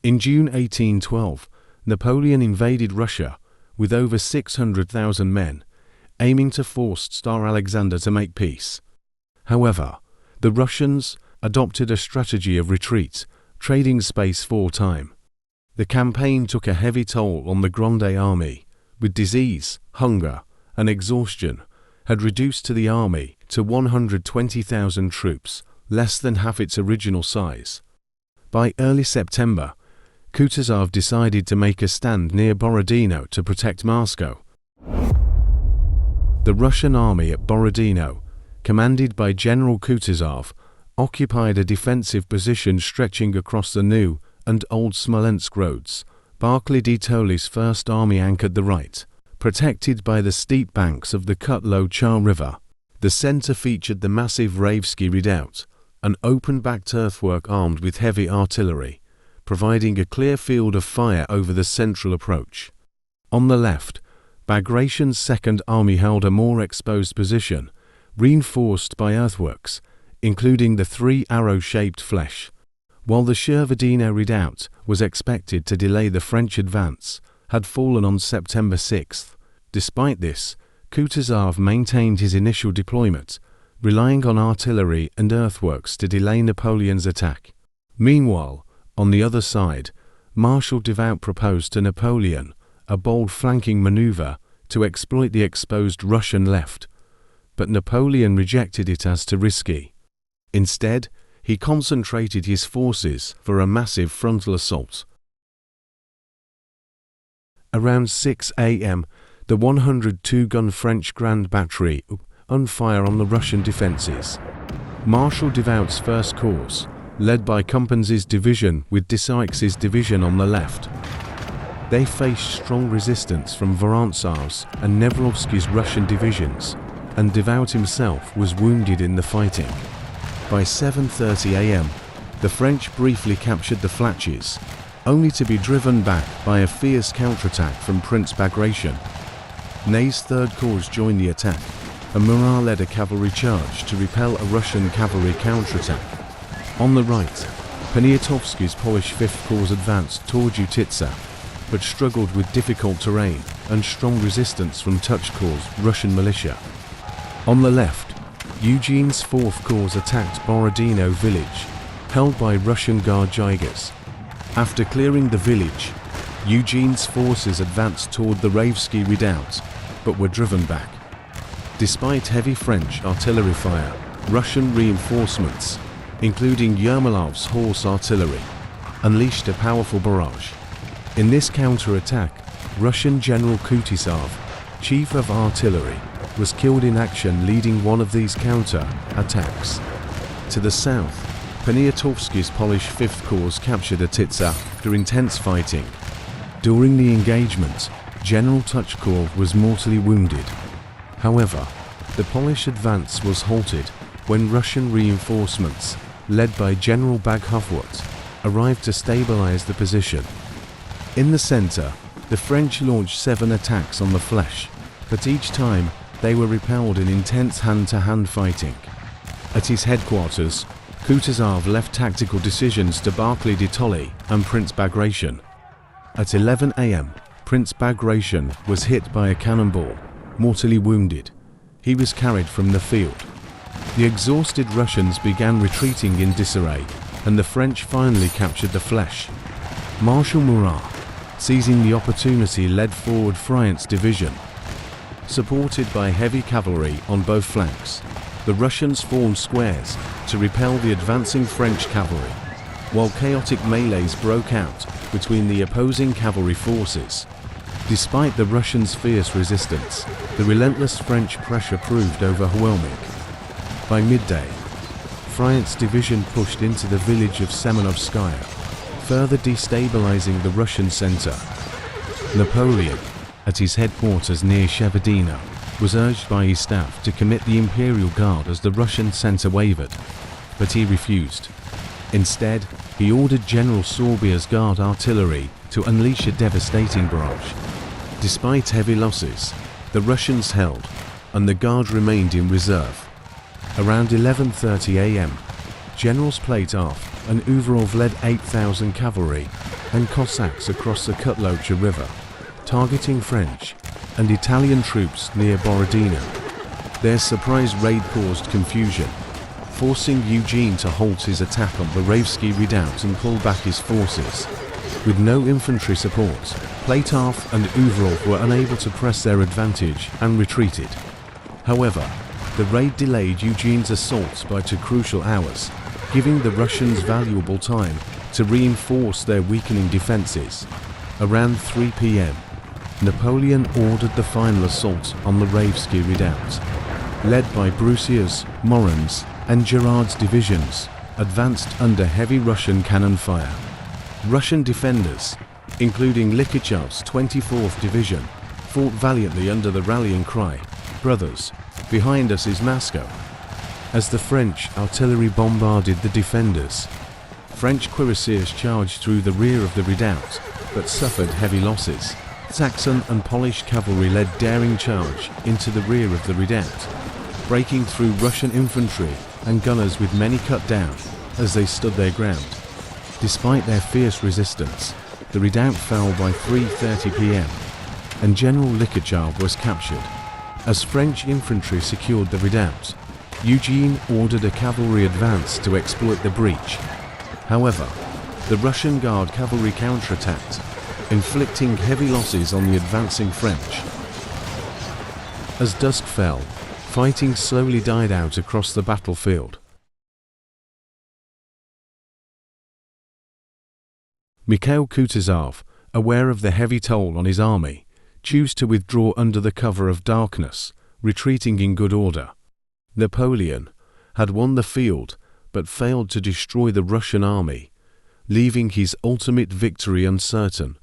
In June 1812, Napoleon invaded Russia with over 600,000 men, aiming to force Tsar Alexander to make peace. However, the Russians adopted a strategy of retreat, trading space for time. The campaign took a heavy toll on the Grande army, with disease, hunger, and exhaustion had reduced to the army to 120,000 troops, less than half its original size. By early September, Kutuzov decided to make a stand near Borodino to protect Moscow. The Russian army at Borodino, commanded by General Kutuzov, occupied a defensive position stretching across the new and old Smolensk roads. Barclay de Tolly's First Army anchored the right, protected by the steep banks of the Kutuzov River. The centre featured the massive Raevsky Redoubt, an open-backed earthwork armed with heavy artillery, providing a clear field of fire over the central approach. On the left, Bagration's Second Army held a more exposed position, reinforced by earthworks, including the three arrow-shaped flèches. While the Shcherbadino Redoubt was expected to delay the French advance, had fallen on September 6. Despite this, Kutuzov maintained his initial deployment, relying on artillery and earthworks to delay Napoleon's attack. Meanwhile, on the other side, Marshal Devout proposed to Napoleon a bold flanking maneuver to exploit the exposed Russian left, but Napoleon rejected it as too risky. Instead, he concentrated his forces for a massive frontal assault. Around 6 a.m., the 102-gun French Grande battery opened fire on the Russian defences. Marshal Devout's First Corps, led by Compiègne's division with Desseix's division on the left. They faced strong resistance from Vorontsov's and Nevrovsky's Russian divisions, and Devout himself was wounded in the fighting. By 7:30 a.m., the French briefly captured the Flèches, only to be driven back by a fierce counterattack from Prince Bagration. Ney's Third Corps joined the attack, and Murat led a cavalry charge to repel a Russian cavalry counterattack. On the right, Poniatowski's Polish Fifth Corps advanced toward Utitsa, but struggled with difficult terrain and strong resistance from Tuchkov's Russian militia. On the left, Eugene's Fourth Corps attacked Borodino village, held by Russian Guard Jaegers. After clearing the village, Eugene's forces advanced toward the Raevsky Redoubt, but were driven back. Despite heavy French artillery fire, Russian reinforcements, including Yermolov's horse artillery, unleashed a powerful barrage. In this counter-attack, Russian General Kutuzov, Chief of Artillery, was killed in action leading one of these counter-attacks. To the south, Poniatowski's Polish Fifth Corps captured Utitsa after intense fighting. During the engagement, General Tuchkov was mortally wounded. However, the Polish advance was halted when Russian reinforcements, led by General Baghofwat, arrived to stabilize the position. In the center, the French launched 7 attacks on the Flèche, but each time they were repelled in intense hand-to-hand fighting. At his headquarters, Kutuzov left tactical decisions to Barclay de Tolly and Prince Bagration. At 11 a.m., Prince Bagration was hit by a cannonball, mortally wounded. He was carried from the field. The exhausted Russians began retreating in disarray, and the French finally captured the Flèche. Marshal Murat, seizing the opportunity, led forward Friant's division. Supported by heavy cavalry on both flanks, the Russians formed squares to repel the advancing French cavalry, while chaotic melees broke out between the opposing cavalry forces. Despite the Russians' fierce resistance, the relentless French pressure proved overwhelming. By midday, Friant's division pushed into the village of Semenovskaya, further destabilizing the Russian center. Napoleon, at his headquarters near Shcherbadino, was urged by his staff to commit the Imperial Guard as the Russian center wavered, but he refused. Instead, he ordered General Sorbia's Guard artillery to unleash a devastating barrage. Despite heavy losses, the Russians held, and the Guard remained in reserve. Around 11:30 a.m., Generals Platov and Uvarov led 8,000 cavalry and Cossacks across the Kutuzov River, targeting French and Italian troops near Borodino. Their surprise raid caused confusion, forcing Eugene to halt his attack on the Ravsky redoubt and pull back his forces. With no infantry support, Platov and Uvarov were unable to press their advantage and retreated. However, the raid delayed Eugene's assaults by 2 crucial hours, giving the Russians valuable time to reinforce their weakening defenses. Around 3 p.m., Napoleon ordered the final assault on the Ravsky redoubt. Led by Brusia's, Morin's, and Gerard's divisions, advanced under heavy Russian cannon fire. Russian defenders, including Likhachev's 24th Division, fought valiantly under the rallying cry, "Brothers, behind us is Moscow." As the French artillery bombarded the defenders, French cuirassiers charged through the rear of the redoubt, but suffered heavy losses. Saxon and Polish cavalry led daring charge into the rear of the redoubt, breaking through Russian infantry and gunners with many cut down as they stood their ground. Despite their fierce resistance, the redoubt fell by 3:30 p.m. and General Likhachev was captured. As French infantry secured the redoubt, Eugene ordered a cavalry advance to exploit the breach. However, the Russian Guard cavalry counterattacked, inflicting heavy losses on the advancing French. As dusk fell, fighting slowly died out across the battlefield. Mikhail Kutuzov, aware of the heavy toll on his army, chose to withdraw under the cover of darkness, retreating in good order. Napoleon had won the field but failed to destroy the Russian army, leaving his ultimate victory uncertain.